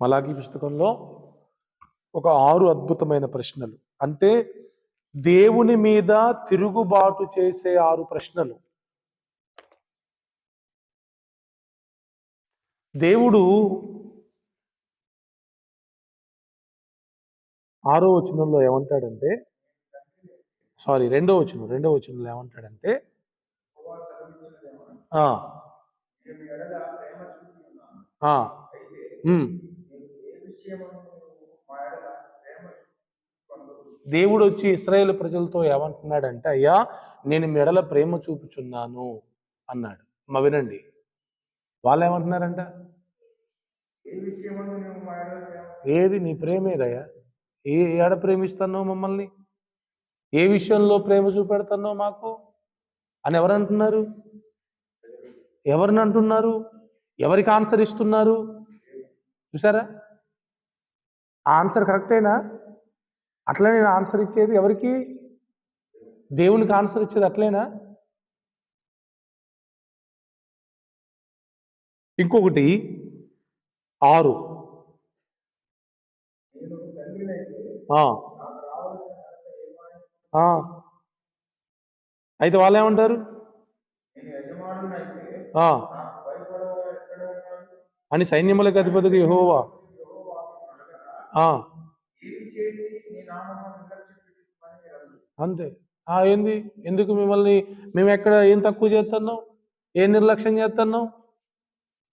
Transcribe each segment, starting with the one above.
మలాకీ పుస్తకంలో ఒక 6 అద్భుతమైన ప్రశ్నలు. అంటే దేవుని మీద తిరుగుబాటు చేసే 6 ప్రశ్నలు. దేవుడు 6వ వచనంలో ఏమంటాడంటే, రెండో వచనంలో ఏమంటాడంటే, ఆ, ఆ, ఉమ్, దేవుడు వచ్చి ఇశ్రాయేలు ప్రజలతో ఏమంటున్నాడంటే, అయ్యా నేను మీ ఎడల ప్రేమ చూపుచున్నాను అన్నాడు. వినండి, వాళ్ళు ఏమంటున్నారంట, ఏది నీ ప్రేమ ఏదయ్యా, ఏడ ప్రేమిస్తున్నావు మమ్మల్ని, ఏ విషయంలో ప్రేమ చూపెడుతున్నావు మాకు అని ఎవరంటున్నారు? ఎవరిని అంటున్నారు? ఎవరికి ఆన్సర్ ఇస్తున్నారు? చూసారా, ఆన్సర్ కరెక్టేనా? అట్లా నేను ఆన్సర్ ఇచ్చేది ఎవరికి? దేవునికి ఆన్సర్ ఇచ్చేది అట్లేనా? ఇంకొకటి 6, అయితే వాళ్ళు ఏమంటారు? అని సైన్యములకు అధిపతికి యెహోవా అంతే. ఏంది, ఎందుకు మిమ్మల్ని మేము ఎక్కడ ఏం తక్కువ చేస్తున్నాం, ఏం నిర్లక్ష్యం చేస్తున్నాం?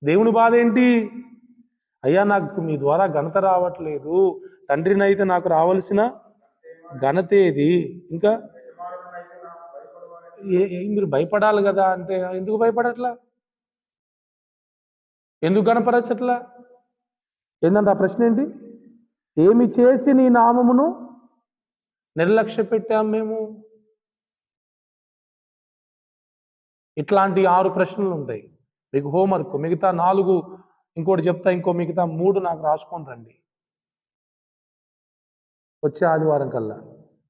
దేవుని బాధ ఏంటి? అయ్యా నాకు మీ ద్వారా ఘనత రావట్లేదు, తండ్రినైతే నాకు రావాల్సిన ఘనత ఏది? ఇంకా మీరు భయపడాలి కదా అంటే ఎందుకు భయపడట్లా? ఎందుకు గణపరచట్లా? ఏంటంటే ఆ ప్రశ్న ఏంటి? ఏమి చేసి నీ నామమును నిర్లక్ష్య పెట్టాం మేము? ఇట్లాంటి 6 ప్రశ్నలు ఉంటాయి మీకు హోంవర్క్. మిగతా 4 ఇంకోటి చెప్తా, మిగతా 3 నాకు రాసుకొని రండి వచ్చే ఆదివారం కల్లా.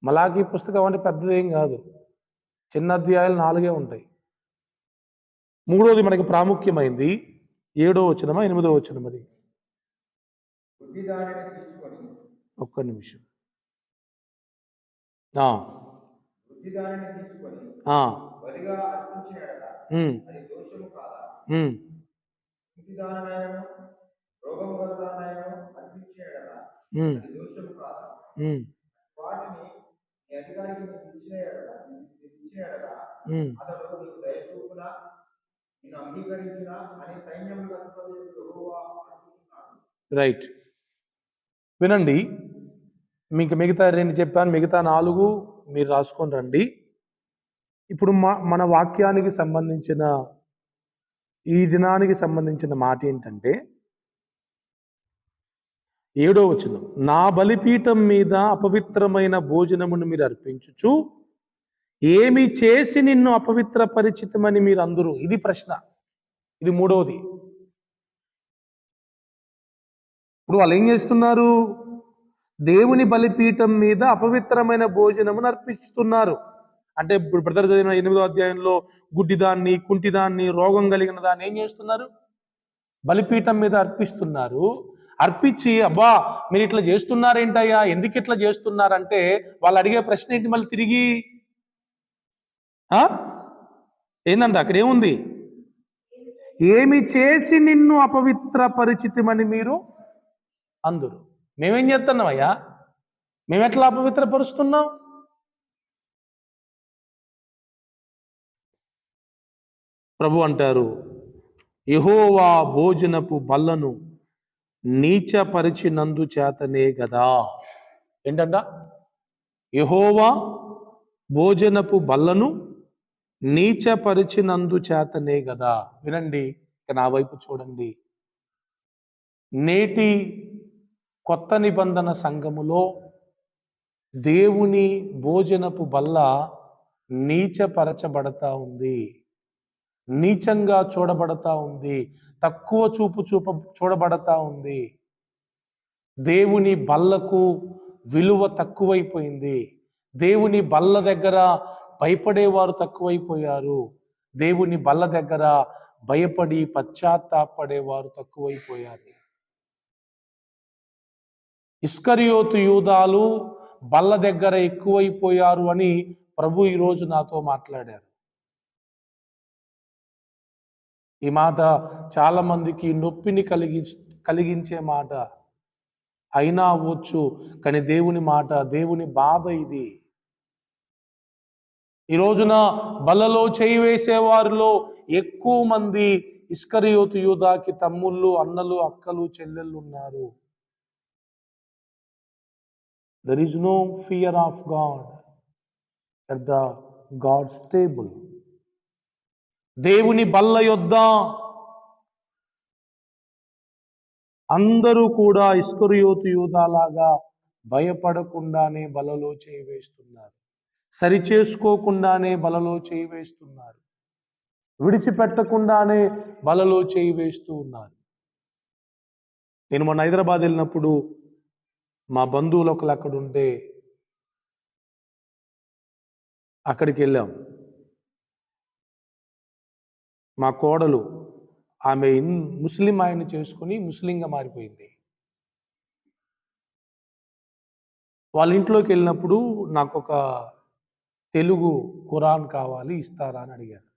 మలాకీ పుస్తకం అంటే పెద్దదేం కాదు, చిన్న అధ్యాయాలు 4 ఉంటాయి. 3వది మనకి ప్రాముఖ్యమైంది 7వ వచనమా 8వ వచనం? అది ఒక్క నిమిషం. రైట్, వినండి. మీకు మిగతా 2 చెప్పాను, మిగతా 4 మీరు రాసుకొని రండి. ఇప్పుడు మన వాక్యానికి సంబంధించిన ఈ దినానికి సంబంధించిన మాట ఏంటంటే 7వ వచనం, నా బలిపీఠం మీద అపవిత్రమైన భోజనమును మీరు అర్పించుచు ఏమి చేసి నిన్ను అపవిత్ర పరిచితమని మీరు అందరూ. ఇది ప్రశ్న, ఇది 3వది. ఇప్పుడు వాళ్ళు ఏం చేస్తున్నారు? దేవుని బలిపీఠం మీద అపవిత్రమైన భోజనమును అర్పిస్తున్నారు. అంటే ఇప్పుడు బ్రదర్ చదివిన 8వ అధ్యాయంలో గుడ్డిదాన్ని, కుంటిదాన్ని, రోగం కలిగిన దాన్ని ఏం చేస్తున్నారు? బలిపీఠం మీద అర్పిస్తున్నారు. అర్పించి అబ్బా మీరు ఇట్లా చేస్తున్నారేంటయ్యా, ఎందుకు ఇట్లా చేస్తున్నారంటే వాళ్ళు అడిగే ప్రశ్న ఏంటి మళ్ళీ తిరిగి? ఏందంట అక్కడ ఏముంది? ఏమి చేసి నిన్ను అపవిత్ర పరిచితమని మీరు అందరూ. మేమేం చేస్తున్నాం అయ్యా, మేము ఎట్లా అపవిత్రపరుస్తున్నాం? ప్రభు అంటారు, యెహోవా భోజనపు బల్లను నీచపరిచినందు చేతనే కదా. ఏంటంట? యెహోవా భోజనపు బల్లను నీచపరిచినందు చేతనే కదా. వినండి, ఇక నా వైపు చూడండి. నేటి కొత్త నిబంధన సంఘములో దేవుని భోజనపు బల్ల నీచపరచబడతా ఉంది, నీచంగా చూడబడతా ఉంది, తక్కువ చూపు చూడబడతా ఉంది. దేవుని బల్లకు విలువ తక్కువైపోయింది. దేవుని బల్ల దగ్గర భయపడేవారు తక్కువైపోయారు. దేవుని బల్ల దగ్గర భయపడి పశ్చాత్తాపడేవారు తక్కువైపోయారు. ఇస్కరియోతు యూదాలు బల్ల దగ్గర ఎక్కువైపోయారు అని ప్రభు ఈరోజు నాతో మాట్లాడారు. ఈ మాట చాలా మందికి నొప్పిని కలిగించే మాట అయినా అవ్వచ్చు, కానీ దేవుని మాట, దేవుని బాధ ఇది. ఈ రోజున బల్లలో చేయి వేసే వారిలో ఎక్కువ మంది ఇస్కరియోతు యూదాకి తమ్ముళ్ళు, అన్నలు, అక్కలు, చెల్లెళ్ళు ఉన్నారు. There is no fear of God at the God's table. దేవుని బల్ల యొద్ద అందరూ కూడా ఇస్కరియోతు యూదాలాగా భయపడకుండానే బలలో చేయి వేస్తున్నారు. సరిచేసుకోకుండానే బలలో చేయి వేస్తున్నారు. విడిచిపెట్టకుండానే బలలో చేయి వేస్తూ ఉన్నారు. నేను మొన్న హైదరాబాద్ వెళ్ళినప్పుడు మా బంధువులు ఒకరు అక్కడ ఉంటే అక్కడికి వెళ్ళాం. మా కోడలు ఆమె ముస్లిం ఆయన చేసుకుని ముస్లింగా మారిపోయింది. వాళ్ళ ఇంట్లోకి వెళ్ళినప్పుడు నాకు ఒక తెలుగు ఖురాన్ కావాలి, ఇస్తారా అని అడిగాను.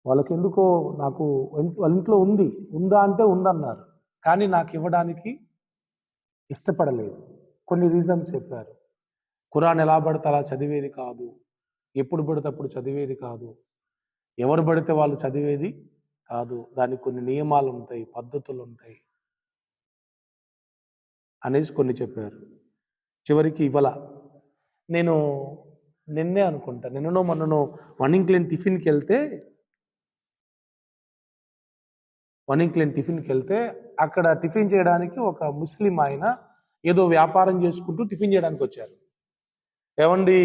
వాళ్ళకి ఎందుకో నాకు వాళ్ళ ఇంట్లో ఉందా అంటే ఉందన్నారు, కానీ నాకు ఇవ్వడానికి ఇష్టపడలేదు. కొన్ని రీజన్స్ చెప్పారు. ఖురాన్ ఎలా పడితే అలా చదివేది కాదు, ఎప్పుడు పడితే అప్పుడు చదివేది కాదు, ఎవరు పడితే వాళ్ళు చదివేది కాదు, దానికి కొన్ని నియమాలు ఉంటాయి, పద్ధతులు ఉంటాయి అనేసి కొన్ని చెప్పారు. చివరికి ఇవ్వాల. నేను నిన్నే అనుకుంటా, నిన్ననో మొన్ననో వన్నింగ్లేన్ టిఫిన్కి వెళ్తే అక్కడ టిఫిన్ చేయడానికి ఒక ముస్లిం ఆయన ఏదో వ్యాపారం చేసుకుంటూ టిఫిన్ చేయడానికి వచ్చారు. ఏమండి,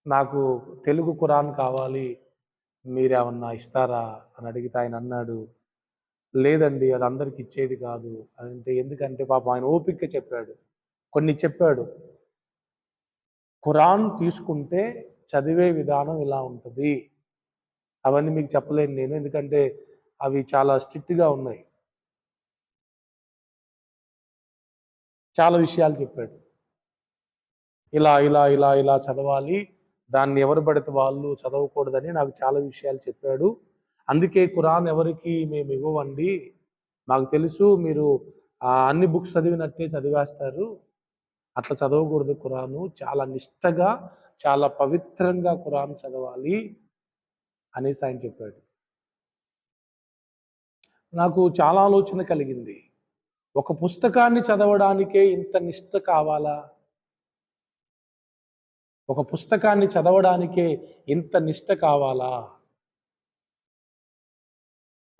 నాకు తెలుగు ఖురాన్ కావాలి, మీరేమన్నా ఇస్తారా అని అడిగితే ఆయన అన్నాడు, లేదండి అది అందరికి ఇచ్చేది కాదు అంటే. ఎందుకంటే పాపం ఆయన ఓపికగా చెప్పాడు, కొన్ని చెప్పాడు. ఖురాన్ తీసుకుంటే చదివే విధానం ఇలా ఉంటుంది, అవన్నీ మీకు చెప్పలేను నేను, ఎందుకంటే అవి చాలా స్ట్రిక్ట్గా ఉన్నాయి. చాలా విషయాలు చెప్పాడు. ఇలా ఇలా ఇలా ఇలా చదవాలి, దాన్ని ఎవరు పడితే వాళ్ళు చదవకూడదని నాకు చాలా విషయాలు చెప్పాడు. అందుకే ఖురాన్ ఎవరికి మేము ఇవ్వవండి, మాకు తెలుసు మీరు అన్ని బుక్స్ చదివినట్టే చదివేస్తారు, అట్లా చదవకూడదు, ఖురాను చాలా నిష్టగా చాలా పవిత్రంగా ఖురాన్ చదవాలి అనేసి ఆయన చెప్పాడు. నాకు చాలా ఆలోచన కలిగింది. ఒక పుస్తకాన్ని చదవడానికే ఇంత నిష్ట కావాలా? ఒక పుస్తకాన్ని చదవడానికే ఇంత నిష్ట కావాలా?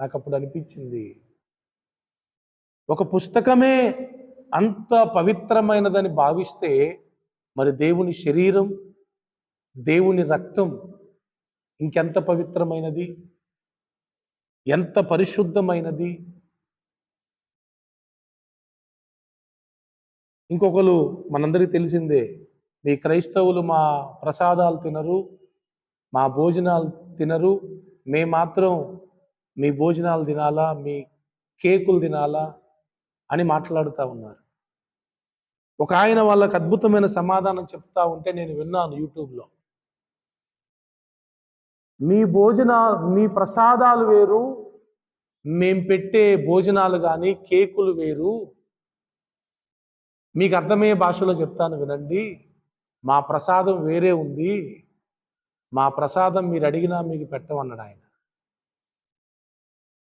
నాకు అప్పుడు అనిపించింది, ఒక పుస్తకమే అంత పవిత్రమైనదని భావిస్తే మరి దేవుని శరీరం, దేవుని రక్తం ఇంకెంత పవిత్రమైనది, ఎంత పరిశుద్ధమైనది. ఇంకొకరు మనందరికీ తెలిసిందే, మీ క్రైస్తవులు మా ప్రసాదాలు తినరు, మా భోజనాలు తినరు, మేము మాత్రం మీ భోజనాలు తినాలా, మీ కేకులు తినాలా అని మాట్లాడుతూ ఉన్నారు. ఒక ఆయన వాళ్ళకి అద్భుతమైన సమాధానం చెప్తా ఉంటే నేను విన్నాను యూట్యూబ్లో. మీ ప్రసాదాలు వేరు, మేం పెట్టే భోజనాలు కానీ కేకులు వేరు. మీకు అర్థమయ్యే భాషలో చెప్తాను వినండి. మా ప్రసాదం వేరే ఉంది, మా ప్రసాదం మీరు అడిగినా మీకు పెట్టమన్నాడు ఆయన.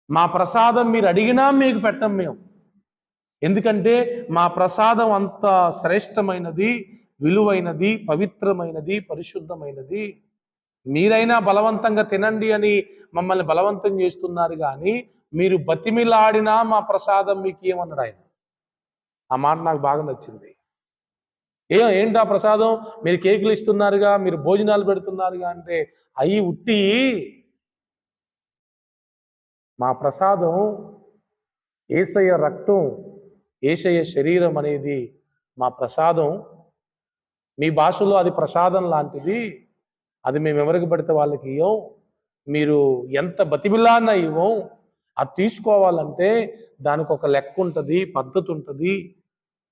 మా ప్రసాదం మీరు అడిగినా మీకు పెట్టం మేము, ఎందుకంటే మా ప్రసాదం అంత శ్రేష్టమైనది, విలువైనది, పవిత్రమైనది, పరిశుద్ధమైనది. మీరైనా బలవంతంగా తినండి అని మమ్మల్ని బలవంతం చేస్తున్నారు, కానీ మీరు బతిమిలాడినా మా ప్రసాదం మీకు ఏమన్నాడు ఆయన. ఆ మాట నాకు బాగా నచ్చింది. ఏంటి ఆ ప్రసాదం, మీరు కేకులు ఇస్తున్నారుగా, మీరు భోజనాలు పెడుతున్నారుగా అంటే అయి ఉట్టి. మా ప్రసాదం యేసయ్య రక్తం, యేసయ్య శరీరం అనేది మా ప్రసాదం. మీ భాషలో అది ప్రసాదం లాంటిది, అది మేము ఎవరికి పడితే వాళ్ళకి ఇవ్వం, మీరు ఎంత బతిమిలాన్న ఇవ్వం, అది తీసుకోవాలంటే దానికి ఒక లెక్క ఉంటుంది, పద్ధతి ఉంటుంది.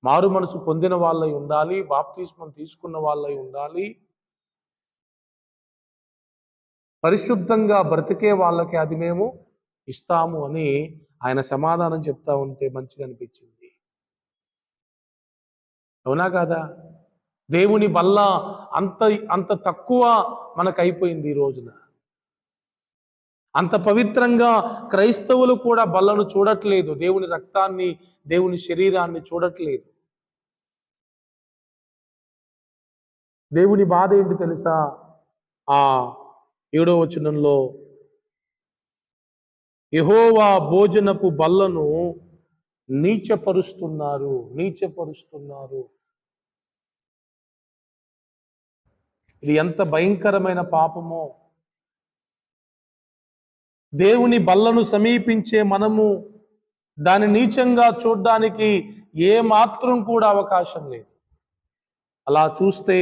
మారు మనసు పొందిన వాళ్ళై ఉండాలి, బాప్తిస్మం తీసుకున్న వాళ్ళై ఉండాలి, పరిశుద్ధంగా బ్రతికే వాళ్ళకి అది మేము ఇస్తాము అని ఆయన సమాధానం చెప్తా ఉంటే మంచిగా అనిపించింది. అవునా కాదా? దేవుని బల్ల అంత అంత తక్కువ మనకైపోయింది ఈ రోజున. అంత పవిత్రంగా క్రైస్తవులు కూడా బల్లను చూడట్లేదు, దేవుని రక్తాన్ని, దేవుని శరీరాన్ని చూడట్లేదు. దేవుని బాధ ఏంటి తెలుసా? ఆ 7వ వచనంలో యెహోవా భోజనపు బల్లను నీచపరుస్తున్నారు. ఇది ఎంత భయంకరమైన పాపమో. దేవుని బల్లను సమీపించే మనము దాన్ని నీచంగా చూడడానికి ఏ మాత్రం కూడా అవకాశం లేదు. అలా చూస్తే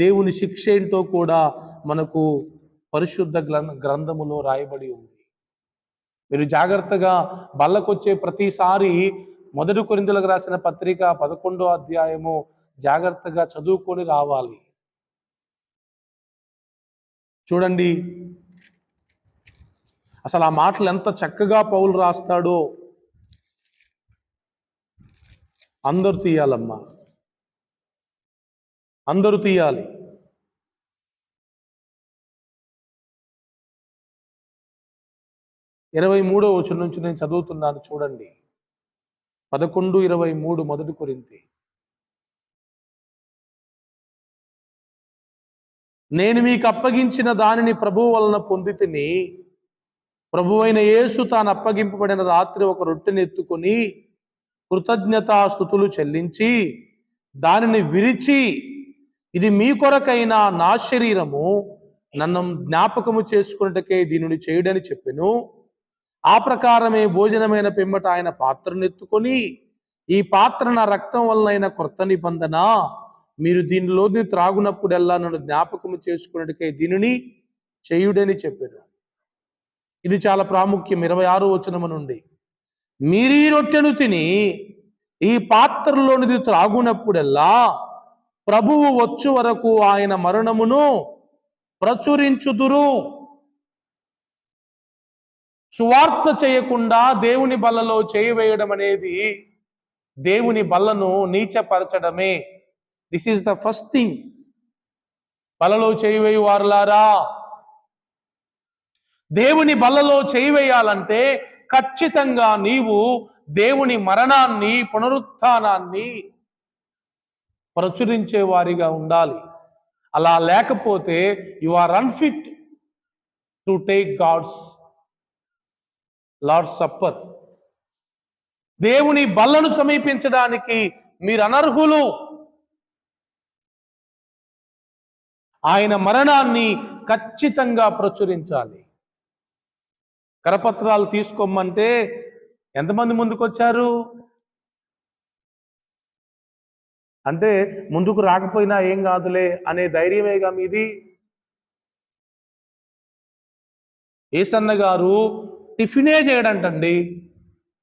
దేవుని శిక్ష ఏంటో కూడా మనకు పరిశుద్ధ గ్రంథములో రాయబడి ఉంది. మీరు జాగ్రత్తగా బల్లకొచ్చే ప్రతిసారి 1 కొరింథీయులకు రాసిన పత్రిక 11వ అధ్యాయము జాగ్రత్తగా చదువుకొని రావాలి. చూడండి అసలు ఆ మాటలు ఎంత చక్కగా పౌలు రాస్తాడో. అందరూ తీయాలమ్మా, అందరూ తీయాలి. ఇరవై 23వ వచనం నుంచి నేను చదువుతున్నాను, చూడండి. 11:23 1 కొరింథీ. నేను మీకు అప్పగించిన దానిని ప్రభువు వలన పొందితిని. ప్రభువైన యేసు తాను అప్పగింపబడిన రాత్రి ఒక రొట్టెని ఎత్తుకొని కృతజ్ఞతాస్తుతులు చెల్లించి దానిని విరిచి, ఇది మీ కొరకైన నా శరీరము, నన్ను జ్ఞాపకము చేసుకున్నట్టుకే దీనిని చేయుడని చెప్పెను. ఆ ప్రకారమే భోజనమైన పిమ్మట ఆయన పాత్రను ఎత్తుకొని, ఈ పాత్ర నా రక్తం వలనైన కొత్త నిబంధన, మీరు దీనిలోని త్రాగునప్పుడల్లా నన్ను జ్ఞాపకము చేసుకున్నట్టుకే దీనిని చేయుడని చెప్పాను. ఇది చాలా ప్రాముఖ్యం. 26వ వచనము నుండి, మీరీ రొట్టెను తిని ఈ పాత్రలోనిది త్రాగునప్పుడల్లా ప్రభువు వచ్చు వరకు ఆయన మరణమును ప్రచురించుదురు. సువార్త చేయకుండా దేవుని బల్లలో చేయి వేయడం అనేది దేవుని బల్లను నీచపరచడమే. This is the first thing. బల్లలో చేయి వేయు వారులారా, దేవుని బల్లలో చేయి వేయాలంటే ఖచ్చితంగా నీవు దేవుని మరణాన్ని, పునరుత్థానాన్ని ప్రచురించే వారిగా ఉండాలి. అలా లేకపోతే you are unfit to take Lord's supper. దేవుని బల్లను సమీపించడానికి మీరు అనర్హులు. ఆయన మరణాన్ని ఖచ్చితంగా ప్రచురించాలి. కరపత్రాలు తీసుకోమంటే ఎంతమంది ముందుకొచ్చారు? అంటే ముందుకు రాకపోయినా ఏం కాదులే అనే ధైర్యమేగా మీది. ఏసన్న గారు టిఫినే చేయడంటండి.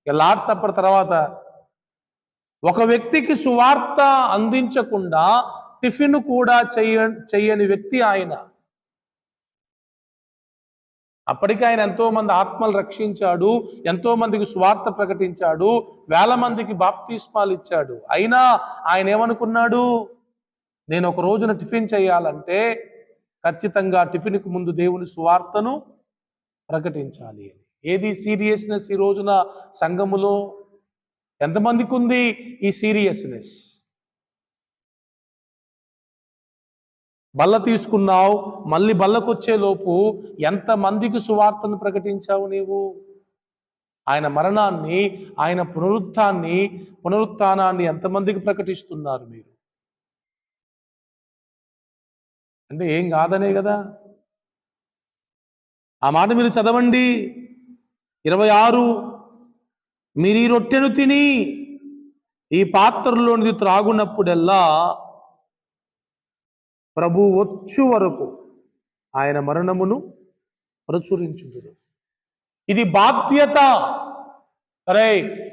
లార్డ్ సప్పర్ తర్వాత ఒక వ్యక్తికి సువార్త అందించకుండా టిఫిన్ కూడా చెయ్యని వ్యక్తి ఆయన. అప్పటికి ఆయన ఎంతో మంది ఆత్మలు రక్షించాడు, ఎంతో మందికి సువార్త ప్రకటించాడు, వేల మందికి బాప్తిస్మాలు ఇచ్చాడు. అయినా ఆయన ఏమనుకున్నాడు? నేను ఒక రోజున టిఫిన్ చేయాలంటే ఖచ్చితంగా టిఫిన్కి ముందు దేవుని సువార్తను ప్రకటించాలి అని. ఏది సీరియస్నెస్ ఈ రోజున సంఘములో? ఎంతమందికి ఉంది ఈ సీరియస్నెస్? బల్ల తీసుకున్నావు, మళ్ళీ బల్లకొచ్చే లోపు ఎంతమందికి సువార్తను ప్రకటించావు నీవు? ఆయన మరణాన్ని, ఆయన పునరుత్థానాన్ని ఎంతమందికి ప్రకటిస్తున్నారు మీరు? అంటే ఏం కాదనే కదా. ఆ మాట మీరు చదవండి. 26, మీరు ఈ రొట్టెను తిని ఈ పాత్రలోనిది త్రాగునప్పుడల్లా ప్రభు వచ్చు వరకు ఆయన మరణమును ప్రచురించుదురు. ఇది బాధ్యత. అరే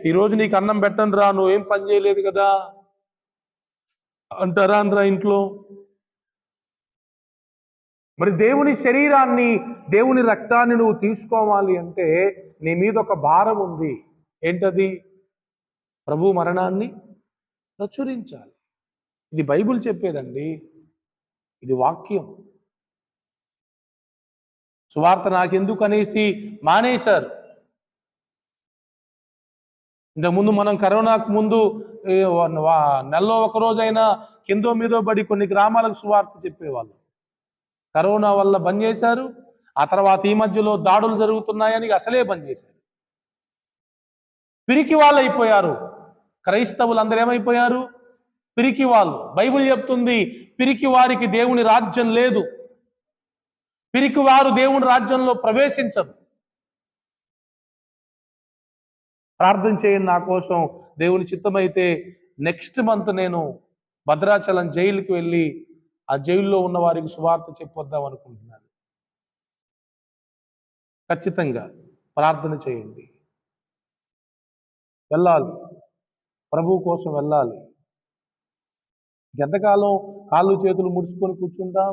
ఈరోజు నీకు అన్నం పెట్టను రా, నువ్వేం పని చేయలేదు కదా అంటారా అనరా ఇంట్లో? మరి దేవుని శరీరాన్ని, దేవుని రక్తాన్ని నువ్వు తీసుకోవాలి అంటే నీ మీద ఒక భారం ఉంది. ఏంటది? ప్రభు మరణాన్ని ప్రచురించాలి. ఇది బైబిల్ చెప్పేదండి, ఇది వాక్యం. సువార్త నాకెందుకు అనేసి మానేశారు. ఇంతకుముందు మనం కరోనాకు ముందు నెలలో ఒక రోజైనా కిందో మీదో పడి కొన్ని గ్రామాలకు సువార్త చెప్పేవాళ్ళు. కరోనా వల్ల బంద్ చేశారు. ఆ తర్వాత ఈ మధ్యలో దాడులు జరుగుతున్నాయని అసలే బంద్ చేశారు. పిరికి వాళ్ళు అయిపోయారు. క్రైస్తవులు అందరూ ఏమైపోయారు? పిరికి వాళ్ళు. బైబిల్ చెప్తుంది, పిరికి వారికి దేవుని రాజ్యం లేదు, పిరికి వారు దేవుని రాజ్యంలో ప్రవేశించరు. ప్రార్థన చేయండి నా కోసం. దేవుని చిత్తమైతే నెక్స్ట్ మంత్ నేను భద్రాచలం జైలుకి వెళ్ళి ఆ జైల్లో ఉన్న వారికి సువార్త చెప్పొద్దాం అనుకుంటున్నాను. ఖచ్చితంగా ప్రార్థన చేయండి. వెళ్ళాలి, ప్రభు కోసం వెళ్ళాలి. ఎంతకాలం కాళ్ళు చేతులు ముడుచుకొని కూర్చుంటాం?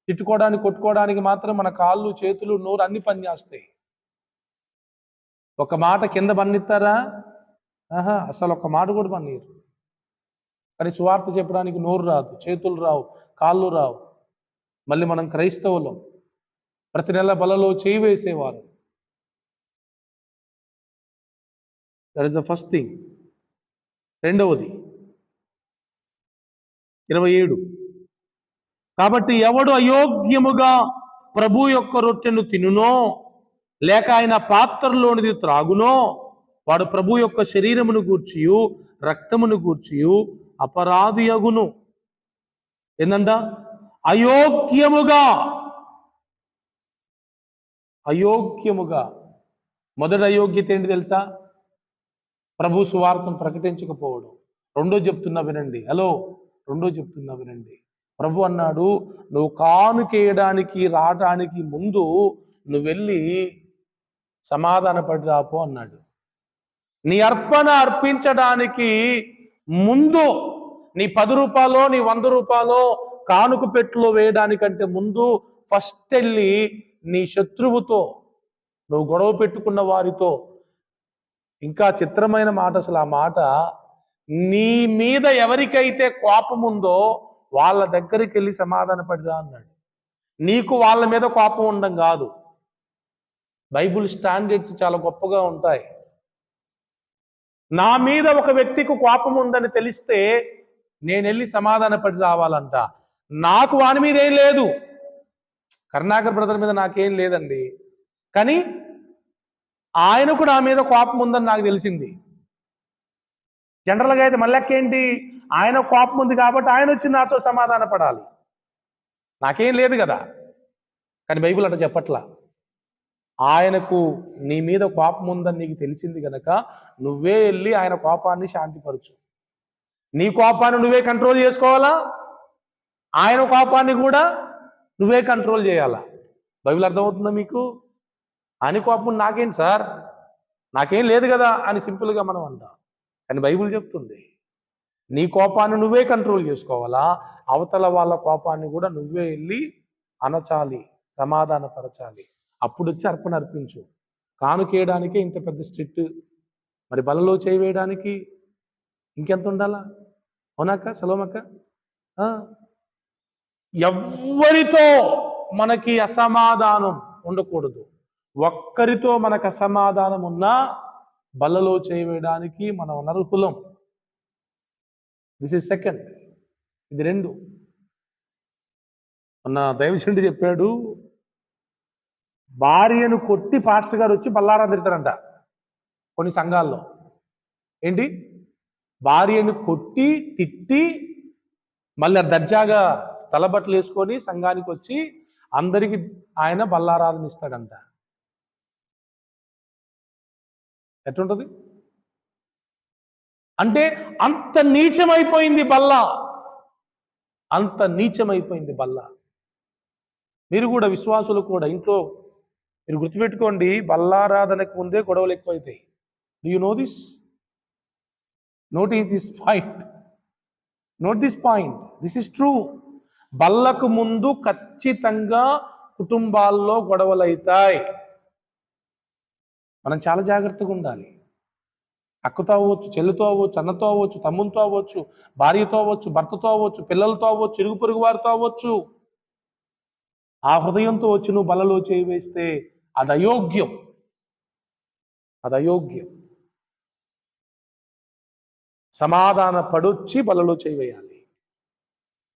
తిట్టుకోవడానికి కొట్టుకోవడానికి మాత్రం మన కాళ్ళు చేతులు నోరు అన్ని పనిచేస్తాయి. ఒక మాట కింద పన్నిస్తారా? అసలు ఒక మాట కూడా పన్నీరు. కానీ సువార్త చెప్పడానికి నోరు రాదు, చేతులు రావు, కాళ్ళు రావు. మళ్ళీ మనం క్రైస్తవులం, ప్రతి నెల బలలో చేయి వేసేవారు. That is the first thing. రెండవది 27, కాబట్టి ఎవడు అయోగ్యముగా ప్రభు యొక్క రొట్టెను తినునో లేక ఆయన పాత్రలోనిది త్రాగునో వాడు ప్రభు యొక్క శరీరమును గూర్చియు రక్తమును గూర్చియు అపరాధి అగును. ఏందంట? అయోగ్యముగా. అయోగ్యముగా. మొదటి అయోగ్యత ఏంటి తెలుసా? ప్రభు సువార్తను ప్రకటించకపోవడం. రెండో చెప్తున్నా వినండి. రెండో చెప్తున్నా వినండి. ప్రభు అన్నాడు, నువ్వు కానుకేయడానికి రావడానికి ముందు నువ్వు వెళ్ళి సమాధానపడి రాపో అన్నాడు. నీ అర్పణ అర్పించడానికి ముందు, నీ 10 రూపాయలో నీ 100 రూపాయలో కానుక పెట్టులో వేయడానికంటే ముందు ఫస్ట్ వెళ్ళి నీ శత్రువుతో, నువ్వు గొడవ పెట్టుకున్న వారితో, ఇంకా చిత్రమైన మాట అసలు ఆ మాట, నీ మీద ఎవరికైతే కోపం ఉందో వాళ్ళ దగ్గరికి వెళ్ళి సమాధానపడిరా అన్నాడు. నీకు వాళ్ళ మీద కోపం ఉండడం కాదు. బైబుల్ స్టాండర్డ్స్ చాలా గొప్పగా ఉంటాయి. నా మీద ఒక వ్యక్తికి కోపం ఉందని తెలిస్తే నేను వెళ్ళి సమాధానపడి రావాలంట. నాకు వాని మీద ఏం లేదు, కరుణాకర్ బ్రదర్ మీద నాకేం లేదండి, కానీ ఆయనకు నా మీద కోపం ఉందని నాకు తెలిసింది. జనరల్గా అయితే మళ్ళెక్కేంటి, ఆయన కోపం ఉంది కాబట్టి ఆయన వచ్చి నాతో సమాధాన పడాలి, నాకేం లేదు కదా. కానీ బైబిల్ అట్లా చెప్పట్లా. ఆయనకు నీ మీద కోపం ఉందని నీకు తెలిసింది కనుక నువ్వే వెళ్ళి ఆయన కోపాన్ని శాంతిపరచు. నీ కోపాన్ని నువ్వే కంట్రోల్ చేసుకోవాలా, ఆయన కోపాన్ని కూడా నువ్వే కంట్రోల్ చేయాలా. బైబిల్ అర్థమవుతుందా మీకు? ఆయన కోపం నాకేంటి సార్, నాకేం లేదు కదా అని సింపుల్గా మనం అంటాం. కానీ బైబిల్ చెప్తుంది, నీ కోపాన్ని నువ్వే కంట్రోల్ చేసుకోవాలా, అవతల వాళ్ళ కోపాన్ని కూడా నువ్వే వెళ్ళి అనచాలి, సమాధానపరచాలి. అప్పుడు వచ్చి అర్పణ అర్పించు. కానుకేయడానికే ఇంత పెద్ద స్ట్రిక్ట్, మరి బలలో చేయి వేయడానికి ఇంకెంత ఉండాలా? అవునాక సెలవుమక్క? ఎవ్వరితో మనకి అసమాధానం ఉండకూడదు. ఒక్కరితో మనకు అసమాధానం ఉన్నా బలలో చేయడానికి మనం అనర్హులం. This is second. ఇది 2. మొన్న దైవజనుడు చెప్పాడు, భార్యను కొట్టి పాస్టర్ గారు వచ్చి బల్లారా తిడతారంట కొన్ని సంఘాల్లో. ఏంటి? భార్యను కొట్టి తిట్టి మళ్ళీ దర్జాగా స్థల బట్టలు వేసుకొని సంఘానికి వచ్చి అందరికి ఆయన బల్లారాధన ఇస్తాడంట. ఎట్లుంటది? అంటే అంత నీచమైపోయింది బల్ల, అంత నీచమైపోయింది బల్ల. మీరు కూడా, విశ్వాసులు కూడా ఇంట్లో మీరు గుర్తుపెట్టుకోండి, బల్లారాధనకు ముందే గొడవలు ఎక్కువైతాయి. Do you know this? Notice this point. Note this point. This is true. బల్లకు ముందు ఖచ్చితంగా కుటుంబాల్లో గొడవలు అవుతాయి. మనం చాలా జాగ్రత్తగా ఉండాలి. అక్కతో అవ్వచ్చు, చెల్లితో అవ్వచ్చు, అన్నతో అవ్వచ్చు, తమ్మునితో అవ్వచ్చు, భార్యతో అవ్వచ్చు, భర్తతో అవ్వచ్చు, పిల్లలతో అవ్వచ్చు, ఇరుగు పొరుగు వారితో అవ్వచ్చు. ఆ హృదయంతో వచ్చి నువ్వు బలలో చేయి వేస్తే అది అయోగ్యం. అది అయోగ్యం. సమాధాన పడొచ్చి బలలో చేయి వేయాలి.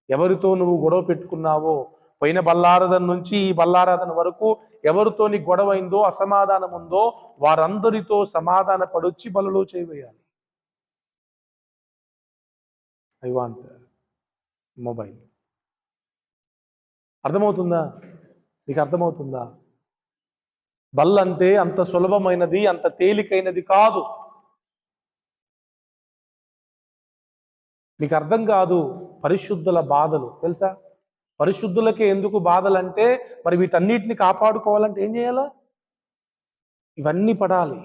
ఎవరితో నువ్వు గొడవ పెట్టుకున్నావో, పోయిన బల్లారాధన నుంచి ఈ బల్లారాధన వరకు ఎవరితో నీ గొడవ అయిందో, అసమాధానం ఉందో వారందరితో సమాధాన పడొచ్చి బలలో చేయి వేయాలి. I want mobile. అర్థమవుతుందా? నీకు అర్థమవుతుందా? బల్ల అంటే అంత సులభమైనది, అంత తేలికైనది కాదు. మీకు అర్థం కాదు పరిశుద్ధుల బాధలు. తెలుసా? పరిశుద్ధులకే ఎందుకు బాధలంటే, మరి వీటన్నిటిని కాపాడుకోవాలంటే ఏం చేయాలా? ఇవన్నీ పడాలి.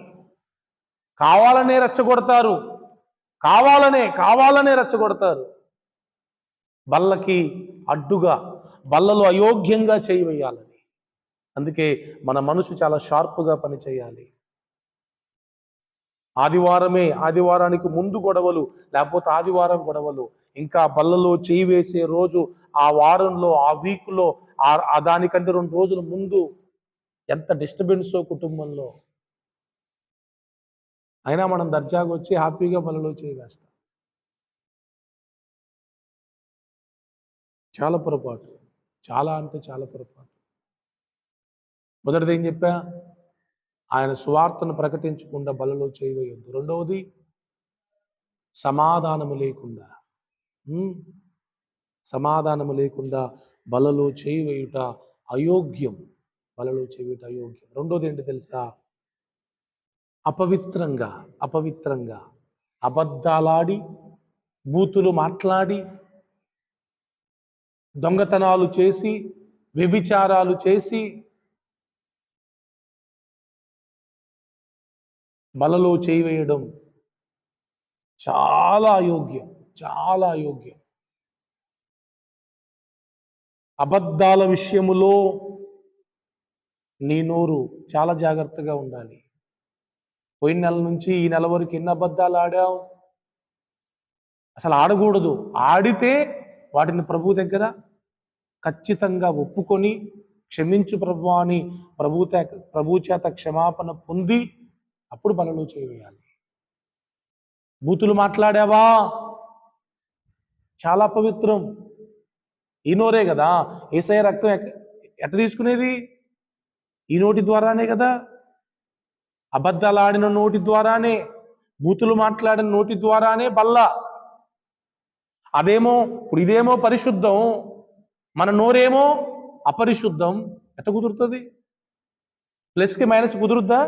కావాలనే రెచ్చగొడతారు, కావాలనే రెచ్చగొడతారు. బల్లకి అడ్డుగా, బల్లలో అయోగ్యంగా చేయి వేయాలని. అందుకే మన మనసు చాలా షార్ప్గా పని చేయాలి. ఆదివారానికి ముందు గొడవలు, లేకపోతే ఆదివారం గొడవలు, ఇంకా బల్లలో చేయి వేసే రోజు, ఆ వారంలో, ఆ వీక్లో, దానికంటే 2 రోజుల ముందు ఎంత డిస్టర్బెన్సో కుటుంబంలో. అయినా మనం దర్జాగా వచ్చి హ్యాపీగా బల్లలో చేయి వేస్తాం. చాలా పొరపాటు. చాలా అంటే చాలా పొరపాటు. మొదటిది ఏం చెప్పా? ఆయన సువార్తను ప్రకటించకుండా బలలో చేయి వేయొద్దు. రెండవది, సమాధానము లేకుండా సమాధానము లేకుండా బలలో చేయి వేయుట అయోగ్యం. బలలో చేయి వేయుట అయోగ్యం. రెండోది ఏంటి తెలుసా? అపవిత్రంగా అబద్ధాలాడి, బూతులు మాట్లాడి, దొంగతనాలు చేసి, వ్యభిచారాలు చేసి బలలో చేయి వేయడం చాలా అయోగ్యం. చాలా అయోగ్యం. అబద్ధాల విషయములో నీ నోరు చాలా జాగ్రత్తగా ఉండాలి. పోయిన నెల నుంచి ఈ నెల వరకు ఎన్ని అబద్ధాలు ఆడావు? అసలు ఆడకూడదు. ఆడితే వాటిని ప్రభు దగ్గర ఖచ్చితంగా ఒప్పుకొని, క్షమించు ప్రభు అని ప్రభు చేత క్షమాపణ పొంది అప్పుడు బలలో చేయి వేయాలి. బూతులు మాట్లాడావా? చాలా పవిత్రం. ఈ నోరే కదా యేసయ్య రక్తం ఎట్ట తీసుకునేది? ఈ నోటి ద్వారానే కదా. అబద్ధాలు ఆడిన నోటి ద్వారానే, బూతులు మాట్లాడిన నోటి ద్వారానే బల్ల. ఇప్పుడు ఇదేమో పరిశుద్ధం, మన నోరేమో అపరిశుద్ధం. ఎట్ట కుదురుతుంది? ప్లస్కి మైనస్ కుదురుద్దా?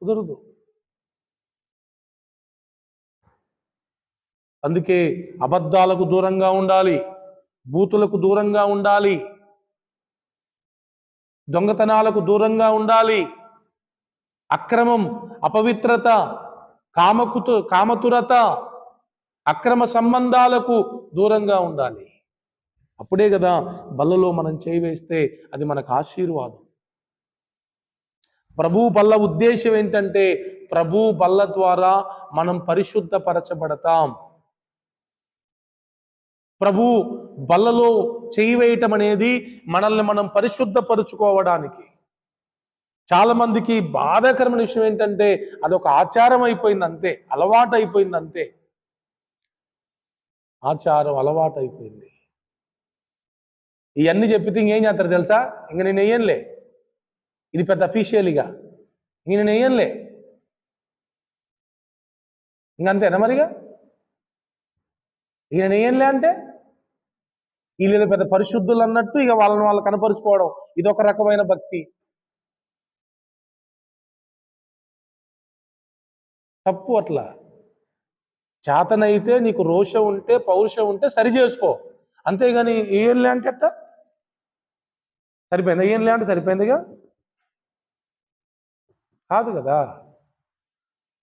కుదరదు. అందుకే అబద్ధాలకు దూరంగా ఉండాలి, బూతులకు దూరంగా ఉండాలి, దొంగతనాలకు దూరంగా ఉండాలి, అక్రమం, అపవిత్రత, కామతురత, అక్రమ సంబంధాలకు దూరంగా ఉండాలి. అప్పుడే కదా బల్లలో మనం చేయి వేస్తే అది మనకు ఆశీర్వాదం. ప్రభు బల్ల ఉద్దేశం ఏంటంటే, ప్రభు బల్ల ద్వారా మనం పరిశుద్ధపరచబడతాం. ప్రభు బల్లలో చేయి వేయటం అనేది మనల్ని మనం పరిశుద్ధపరుచుకోవడానికి. చాలా మందికి బాధాకరమైన విషయం ఏంటంటే, అదొక ఆచారం అయిపోయింది అంతే, అలవాటు అయిపోయింది అంతే. ఆచారం అలవాటు అయిపోయింది. ఇవన్నీ చెప్పితే ఇంకేం చేస్తారు తెలుసా? ఇంక నేను వెయ్యనులే, ఇది పెద్ద అఫీషియల్గా, ఇంక నేను వెయ్యనులే, ఇంకంతేనా మరిగా? ఇక నేను వెయ్యనులే అంటే వీళ్ళు పెద్ద పరిశుద్ధులు అన్నట్టు ఇక వాళ్ళని వాళ్ళు కనపరుచుకోవడం, ఇదొక రకమైన భక్తి. తప్పు. అట్లా చేతనైతే నీకు రోషం ఉంటే, పౌరుషం ఉంటే సరి చేసుకో, అంతేగాని ఏం లే అంటే అట్ట సరిపోయింది. ఏం లే అంటే సరిపోయిందిగా. కాదు కదా.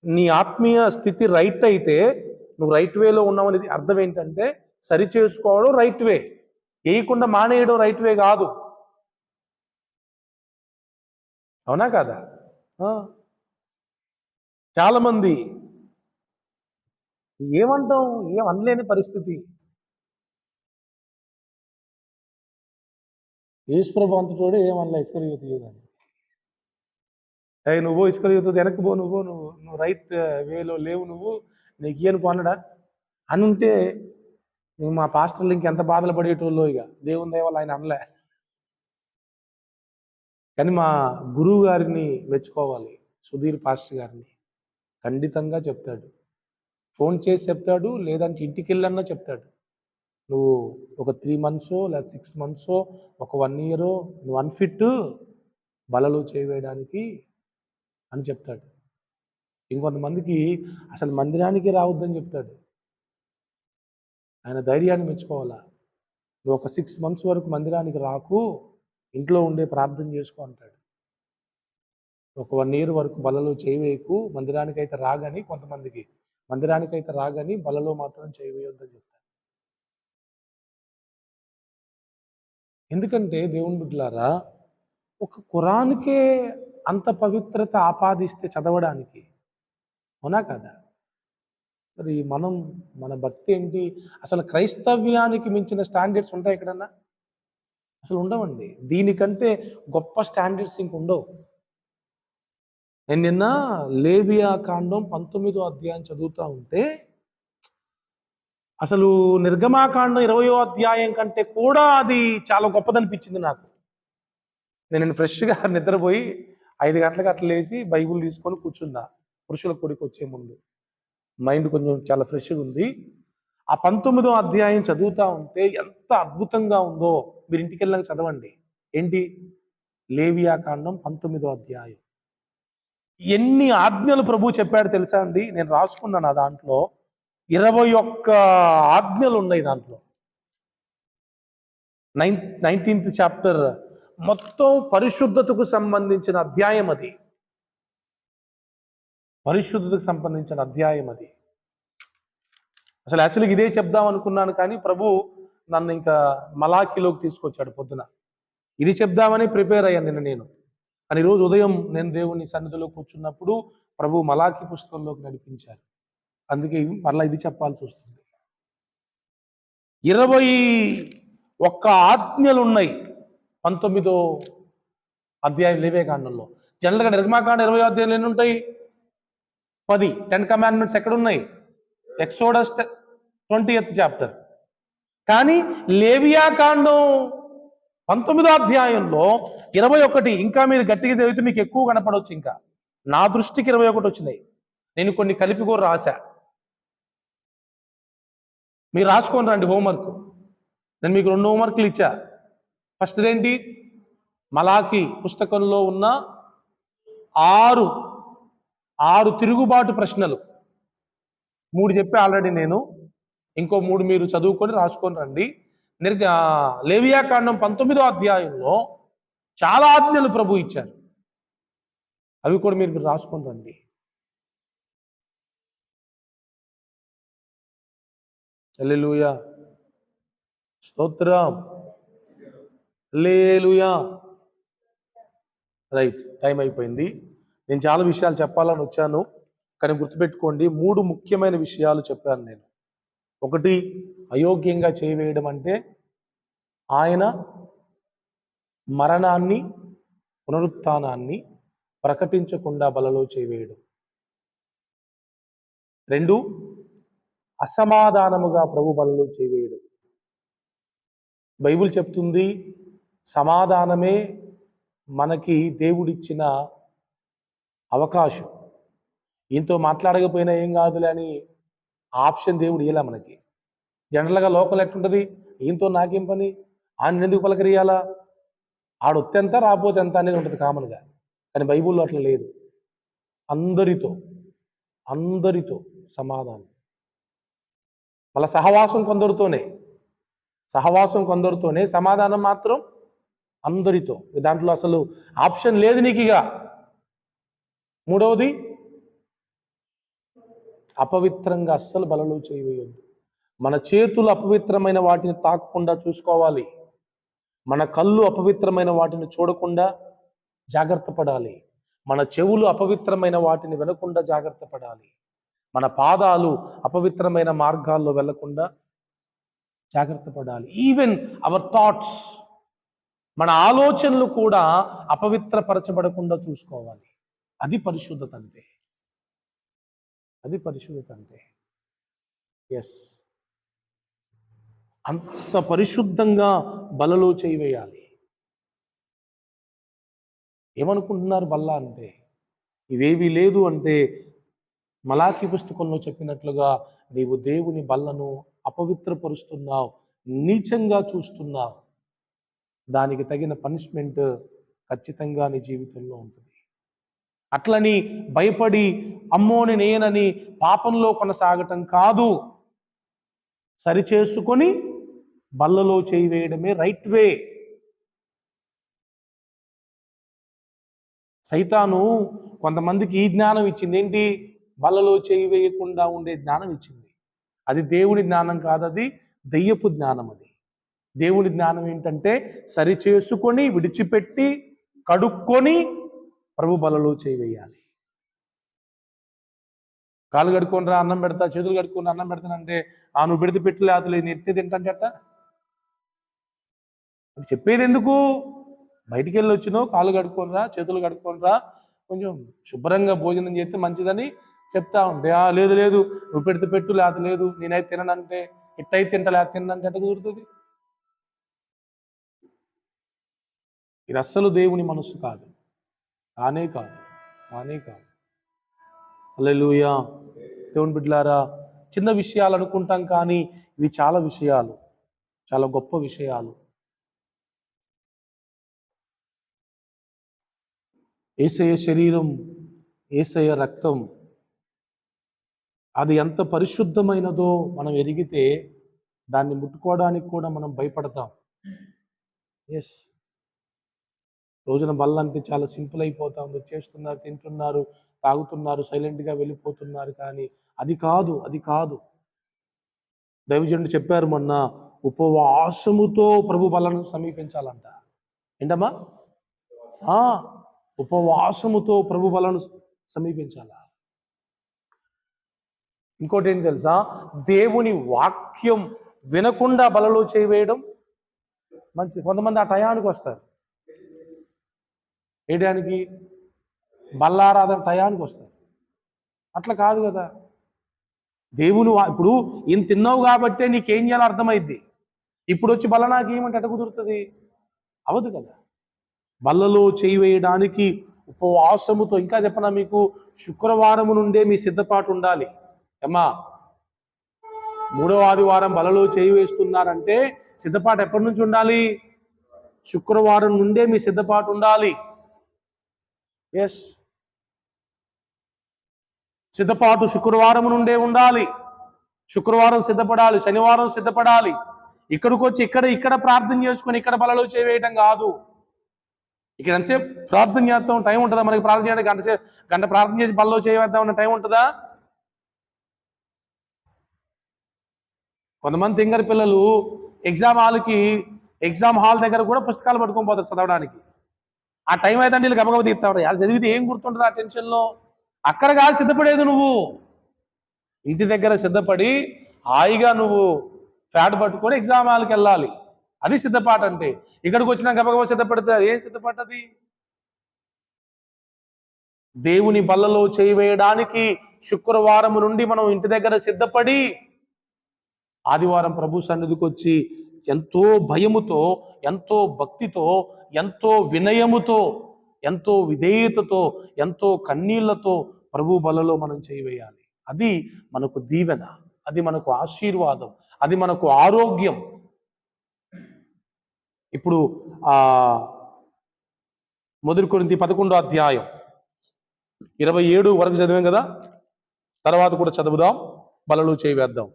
నీ ఆత్మీయ స్థితి రైట్ అయితే నువ్వు రైట్ వేలో ఉన్నావు అనేది అర్థం ఏంటంటే సరి చేసుకోవడం రైట్ వే, వేయకుండా మానేయడం రైట్ వే కాదు. అవునా కాదా? చాలా మంది ఏమంటాం, ఏం అనలేని పరిస్థితి. యేసుప్రభు అంతటోడు ఏమనలే ఇస్కరియోతు యూదాని. నువ్వు ఇస్కరియోతు వెనక్కి పో, నువ్వు నువ్వు నువ్వు రైట్ వేలో లేవు, నువ్వు నీకు ఇయ్యను పోనడా అని ఉంటే మా పాస్టర్లు ఇంకెంత బాధలు పడేటోళ్ళు. ఇక దేవుని దయ వల్ల ఆయన అనలే. కానీ మా గురువు గారిని మెచ్చుకోవాలి, సుధీర్ పాస్టర్ గారిని. ఖండితంగా చెప్తాడు, ఫోన్ చేసి చెప్తాడు, లేదంటే ఇంటికి వెళ్ళన్నా చెప్తాడు. నువ్వు ఒక 3 months లేదా 6 months ఒక 1 year నువ్వు అన్ఫిట్ బలలో చేయవేయడానికి అని చెప్తాడు. ఇంకొంతమందికి అసలు మందిరానికి రావద్దని చెప్తాడు. ఆయన ధైర్యాన్ని మెచ్చుకోవాలా. నువ్వు ఒక 6 months వరకు మందిరానికి రాకు, ఇంట్లో ఉండే ప్రార్థన చేసుకో అంటాడు. ఒక 1 year వరకు బలలో చేయవేయకు, మందిరానికైతే రాగాని, కొంతమందికి మందిరానికైతే రాగాని బలలో మాత్రం చేయవేయొద్దని చెప్తాడు. ఎందుకంటే దేవుని బిడ్డలారా, ఒక ఖురాన్కే అంత పవిత్రత ఆపాదిస్తే చదవడానికి, అవునా కదా? మరి మన భక్తి ఏంటి? అసలు క్రైస్తవ్యానికి మించిన స్టాండర్డ్స్ ఉంటాయి ఎక్కడన్నా? అసలు ఉండవండి. దీనికంటే గొప్ప స్టాండర్డ్స్ ఇంక ఉండవు. నేను నిన్న లేవియా కాండం 19వ అధ్యాయం చదువుతూ ఉంటే అసలు నిర్గమాకాండం 20వ అధ్యాయం కంటే కూడా అది చాలా గొప్పదనిపించింది నాకు. నేను ఫ్రెష్గా నిద్రపోయి 5 గంటలకు అట్లా లేచి బైబుల్ తీసుకొని కూర్చున్నా పురుషుల కొడుకు వచ్చే ముందు. మైండ్ కొంచెం చాలా ఫ్రెష్గా ఉంది. ఆ 19వ అధ్యాయం చదువుతూ ఉంటే ఎంత అద్భుతంగా ఉందో మీరు ఇంటికి వెళ్ళాక చదవండి. ఏంటి? లేవియా కాండం 19వ అధ్యాయం. ఎన్ని ఆజ్ఞలు ప్రభు చెప్పాడు తెలుసా అండి? నేను రాసుకున్నాను ఆ దాంట్లో 21 ఆజ్ఞలు ఉన్నాయి దాంట్లో. 19th చాప్టర్ మొత్తం పరిశుద్ధతకు సంబంధించిన అధ్యాయం అది. పరిశుద్ధతకు సంబంధించిన అధ్యాయం అది. అసలు యాక్చువల్గా ఇదే చెప్దాం అనుకున్నాను, కానీ ప్రభు నన్ను ఇంకా మలాఖీలోకి తీసుకొచ్చాడు పొద్దున. ఇది చెప్దామని ప్రిపేర్ అయ్యాను నేను. కానీ ఈరోజు ఉదయం నేను దేవుని సన్నిధిలో కూర్చున్నప్పుడు ప్రభు మలాఖీ పుస్తకంలోకి నడిపించారు. అందుకే మరలా ఇది చెప్పాల్సి వస్తుంది. 21 ఆజ్ఞలు ఉన్నాయి 19వ అధ్యాయం లేవియాకాండంలో. జనరల్గా నిర్గమాకాండం 20వ అధ్యాయంలో ఎన్ని ఉంటాయి? 10. 10 కమాండ్మెంట్స్ ఎక్కడున్నాయి? Exodus 20th chapter. కానీ లేవియాకాండం 19వ అధ్యాయంలో 21. ఇంకా మీరు గట్టిగా చదివితే మీకు ఎక్కువ కనపడవచ్చు. ఇంకా నా దృష్టికి 21 వచ్చినాయి. నేను కొన్ని కలిపి కూడా రాశా. మీరు రాసుకొని రండి హోంవర్క్. నేను మీకు 2 హోంవర్క్లు ఇచ్చా. ఫస్ట్ ఏంటి? మలాఖీ పుస్తకంలో ఉన్న 6 తిరుగుబాటు ప్రశ్నలు 3 చెప్పి ఆల్రెడీ నేను. ఇంకో 3 మీరు చదువుకొని రాసుకొని రండి. లేవియాకాండం 19వ అధ్యాయంలో చాలా ఆజ్ఞలు ప్రభు ఇచ్చారు. అవి కూడా మీరు రాసుకొని రండి. హల్లెలూయా, స్తోత్రం, హల్లెలూయా. రైట్, టైం అయిపోయింది. నేను చాలా విషయాలు చెప్పాలని వచ్చాను, కానీ గుర్తుపెట్టుకోండి 3 ముఖ్యమైన విషయాలు చెప్పాను నేను. 1, అయోగ్యంగా చేయవేయడం అంటే ఆయన మరణాన్ని పునరుత్థానాన్ని ప్రకటించకుండా బలలో చేయవేయడం. 2, అసమాధానముగా ప్రభు బలలో చేయవేయడం. బైబిల్ చెప్తుంది సమాధానమే మనకి దేవుడిచ్చిన అవకాశం. ఈయనతో మాట్లాడకపోయినా ఏం కాదులే అని ఆప్షన్ దేవుడు ఇయ్యలే మనకి. జనరల్గా లోకల్ ఎట్లుంటుంది? ఈయనతో నాకేం పని, ఆయన ఎందుకు పలకరియాలా, ఆడొత్తే ఎంత రాకపోతే ఎంత అనేది ఉంటుంది కామన్గా. కానీ బైబిల్లో అట్లా లేదు. అందరితో సమాధానం. మళ్ళీ సహవాసం కొందరితోనే, సమాధానం మాత్రం అందరితో. దాంట్లో అసలు ఆప్షన్ లేదు నీకు. ఇక మూడవది, అపవిత్రంగా అస్సలు బలలో చేయవేయొద్దు. మన చేతులు అపవిత్రమైన వాటిని తాకకుండా చూసుకోవాలి. మన కళ్ళు అపవిత్రమైన వాటిని చూడకుండా జాగ్రత్త పడాలి. మన చెవులు అపవిత్రమైన వాటిని వినకుండా జాగ్రత్త పడాలి. మన పాదాలు అపవిత్రమైన మార్గాల్లో వెళ్లకుండా జాగ్రత్త పడాలి. ఈవెన్ అవర్ థాట్స్, మన ఆలోచనలు కూడా అపవిత్రపరచబడకుండా చూసుకోవాలి. అది పరిశుద్ధత అంటే. అది పరిశుద్ధత అంటే. ఎస్, అంత పరిశుద్ధంగా బలలో చేయివేయాలి. ఏమనుకుంటున్నారు బల్ల అంటే? ఇవేవి లేదు అంటే మలాకి పుస్తకంలో చెప్పినట్లుగా నీవు దేవుని బల్లను అపవిత్రపరుస్తున్నావు, నీచంగా చూస్తున్నావు. దానికి తగిన పనిష్మెంట్ ఖచ్చితంగా నీ జీవితంలో ఉంటుంది. అట్లని భయపడి అమ్మోని నేనని పాపంలో కొనసాగటం కాదు, సరిచేసుకొని బల్లలో చేయి వేయడమే రైట్ వే. సైతాను కొంతమందికి ఈ జ్ఞానం ఇచ్చింది. ఏంటి? బల్లలో చేయి వేయకుండా ఉండే జ్ఞానం ఇచ్చింది. అది దేవుని జ్ఞానం కాదు, అది దెయ్యపు జ్ఞానం. అది దేవుని జ్ఞానం ఏంటంటే సరిచేసుకొని విడిచిపెట్టి కడుక్కొని ప్రభు బలలో చేయి వేయాలి. కాళ్ళు కడుక్కొని రా అన్నం పెడతా, చేతులు కడుక్కొని అన్నం పెడతానంటే నువ్వు పెడితే పెట్టలే అతలేదు, నేను ఎత్తే తింటాను చెట్ట. అది చెప్పేది ఎందుకు? బయటికి వెళ్ళి వచ్చినావు, కాళ్ళు కడుక్కొని రా, చేతులు కడుక్కొని రా, కొంచెం శుభ్రంగా భోజనం చేస్తే మంచిదని చెప్తా ఉంటే లేదు లేదు నువ్వు పెడితే పెట్టు, లేత లేదు, నేనైతే తిననంటే, ఇట్టయితే తింటా, లేత తినంటే ఎట్ట కుదురుతుంది? ఇది అస్సలు దేవుని మనస్సు కాదు, కానే కాదు, కానే కాదు. హల్లెలూయా. దేవుని బిడ్డలారా, చిన్న విషయాలు అనుకుంటాం కానీ ఇవి చాలా విషయాలు, చాలా గొప్ప విషయాలు. యేసయ్య శరీరం, యేసయ్య రక్తం, అది ఎంత పరిశుద్ధమైనదో మనం ఎరిగితే దాన్ని ముట్టుకోవడానికి కూడా మనం భయపడతాం. ఎస్, రోజున బల్ల అంటే చాలా సింపుల్ అయిపోతా ఉంది. చేస్తున్నారు, తింటున్నారు, తాగుతున్నారు, సైలెంట్గా వెళ్ళిపోతున్నారు. కానీ అది కాదు, అది కాదు. దైవజనుడు చెప్పారు మొన్న, ఉపవాసముతో ప్రభు బలను సమీపించాలంట. ఏంటమ్మా? ఉపవాసముతో ప్రభు బలను సమీపించాలా. ఇంకోటి ఏంటి తెలుసా? దేవుని వాక్యం వినకుండా బలలో చేయవేయడం మంచిది. కొంతమంది ఆ టయానికి వస్తారు. ఏ టయానికి? బల్లారాధన టయానికి వస్తారు. అట్లా కాదు కదా. దేవుని ఇప్పుడు ఏం తిన్నావు కాబట్టే నీకేం చేయాలో అర్థమైద్ది. ఇప్పుడు వచ్చి బల్ల నాకేమంటే ఎట కుదురుతుంది? అవదు కదా. బల్లలో చేయి వేయడానికి ఉపవాసముతో, ఇంకా చెప్పనా మీకు, శుక్రవారం నుండే మీ సిద్ధపాటు ఉండాలి. అమ్మా, 3వ ఆదివారం బలలో చేయి వేస్తున్నారంటే సిద్ధపాటు ఎప్పటి నుంచి ఉండాలి? శుక్రవారం నుండే మీ సిద్ధపాటు ఉండాలి. ఎస్, సిద్ధపాటు శుక్రవారం నుండే ఉండాలి. శుక్రవారం సిద్ధపడాలి, శనివారం సిద్ధపడాలి. ఇక్కడికి వచ్చి ఇక్కడ ప్రార్థన చేసుకొని ఇక్కడ బలలో చేయవేయటం కాదు. ఇక్కడ ఎంతసేపు ప్రార్థన చేస్తాం? టైం ఉంటుందా మనకి? ప్రార్థన చేయడానికి గంట ప్రార్థన చేసి బలలో చేయవేద్దామన్న టైం ఉంటుందా? కొంతమంది తింగరి పిల్లలు ఎగ్జామ్ హాల్ దగ్గర కూడా పుస్తకాలు పట్టుకొని పోతారు చదవడానికి. ఆ టైం అయితే వీళ్ళు గబగబ తీస్తాడు. అది చదివితే ఏం గుర్తుంటుంది ఆ టెన్షన్లో? అక్కడ కాదు సిద్ధపడేది, నువ్వు ఇంటి దగ్గర సిద్ధపడి హాయిగా నువ్వు ఫ్యాట్ పట్టుకొని ఎగ్జామ్ హాల్కి వెళ్ళాలి. అది సిద్ధపాటు అంటే. ఇక్కడికి వచ్చినా గబగబా సిద్ధపడితే ఏం సిద్ధపడ్డది? దేవుని బల్లలో చేయి వేయడానికి శుక్రవారం నుండి మనం ఇంటి దగ్గర సిద్ధపడి ఆదివారం ప్రభు సన్నిధికి వచ్చి ఎంతో భయముతో, ఎంతో భక్తితో, ఎంతో వినయముతో, ఎంతో విధేయతతో, ఎంతో కన్నీళ్లతో ప్రభు బలలో మనం చేయవేయాలి. అది మనకు దీవెన, అది మనకు ఆశీర్వాదం, అది మనకు ఆరోగ్యం. ఇప్పుడు 1 కొరింథీ 11వ అధ్యాయం 27 వరకు చదివాం కదా. తర్వాత కూడా చదువుదాం, బలలో చేయి వేద్దాం.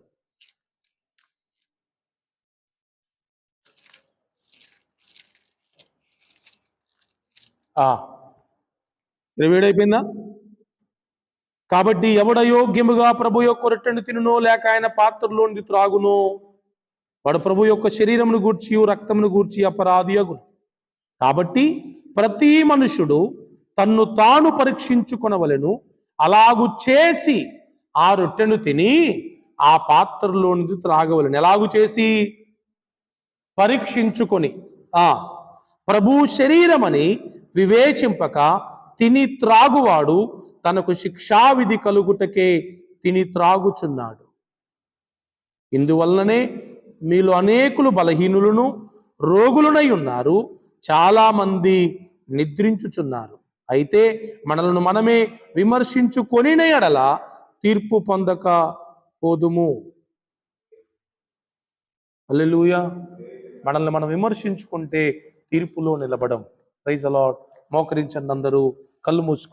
27 అయిపోయిందా? కాబట్టి ఎవడయోగ్యముగా ప్రభు యొక్క రొట్టెను తినునో లేక ఆయన పాత్రలోనిది త్రాగునో వాడు ప్రభు యొక్క శరీరమును గూర్చి రక్తమును గూర్చి అపరాధి అగును. కాబట్టి ప్రతి మనుషుడు తన్ను తాను పరీక్షించుకొనవలెను. అలాగు చేసి ఆ రొట్టెను తిని ఆ పాత్రలోనిది త్రాగవలెను. ఎలాగు చేసి? పరీక్షించుకొని ప్రభు శరీరమని వివేచింపక తిని త్రాగువాడు తనకు శిక్షావిధి కలుగుటకే తిని త్రాగుచున్నాడు. ఇందువలననే మీలో అనేకులు బలహీనులను రోగులునై ఉన్నారు, చాలా మంది నిద్రించుచున్నారు. అయితే మనలను మనమే విమర్శించుకొనిన ఎడల తీర్పు పొందక పోదుము. హల్లెలూయా. మనల్ని మనం విమర్శించుకుంటే తీర్పులో నిలబడం. Praise the lord. మోకరించండి అందరూ, కళ్ళు మూసుకోండి.